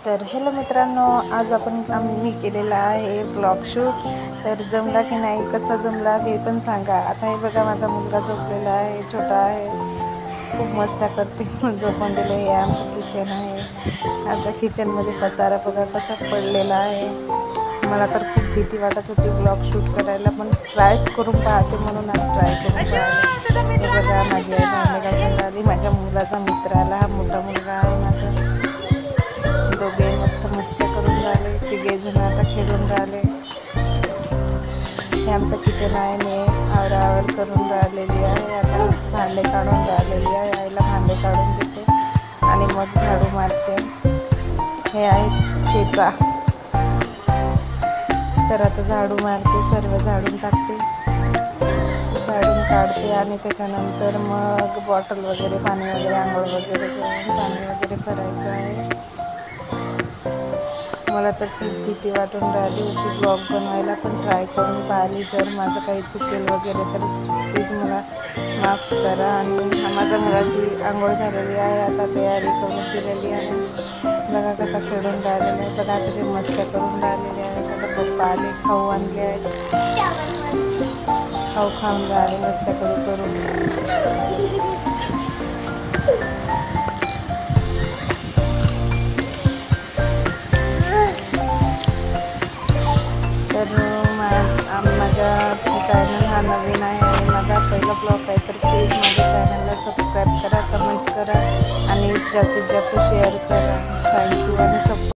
तर हेलो मित्रांनो, आज मी केलेला आहे ब्लॉग शूट। तर जमला की नाही, कसा जमला हे पण सांगा। आता हे बघा, माझा मुलगा झोपलेला आहे, छोटा आहे, खूप मस्त करते झोपून दिलं। हे आमचं किचन आहे। आमच्या किचनमध्ये पसारा बघा कसा पडलेला आहे। मला तर खूप भीती वाटत होती ब्लॉग शूट करायला, पण ट्रायच करून पाहते म्हणून आज ट्राय करून पाहिलं। हे बघा, माझी आई भांडे घासून राहिली, माझ्या मुलाचा मित्र आला, हा मोठा मुलगा आहे माझा। दोघे मस्त करून राहिले, तिघे जण आता खेळून राहिले। हे आमचं किचन आहे। मी आवरावर करून राहिलेली आहे, आता भांडे काढून राहिलेली आहे। आईला भांडे काढून देते आणि मग झाडू मारते। हे आहे ठेचा, तर आता झाडू मारते, सर्व झाडून टाकते, झाडून काढते आणि त्याच्यानंतर मग बॉटल वगैरे, पाणी वगैरे, आंघोळ वगैरे करून पाणी वगैरे भरायचं आहे। मला तर खूप भीती वाटून राहिली होती ब्लॉग बनवायला, पण ट्राय करून पाहिली। जर माझं काही चुकेल वगैरे तर प्लीज मला माफ करा। आणि माझ्या मुलाची आंघोळ झालेली आहे, आता तयारी करून दिलेली आहे। बघा कसा खेळून राहिलेला आहे, बघा कसे मस्त करून राहिलेले आहेत। आता पप्पा आले, खाऊ आणले आहेत, खाऊ खाऊन राहिले मस्त करून। तर माझा चॅनल हा नवीन आहे आणि माझा पहिला ब्लॉग आहे, तर प्लीज माझ्या चॅनलला सबस्क्राईब करा, कमेंट्स करा आणि जास्तीत जास्त शेअर करा। थँक्यू आणि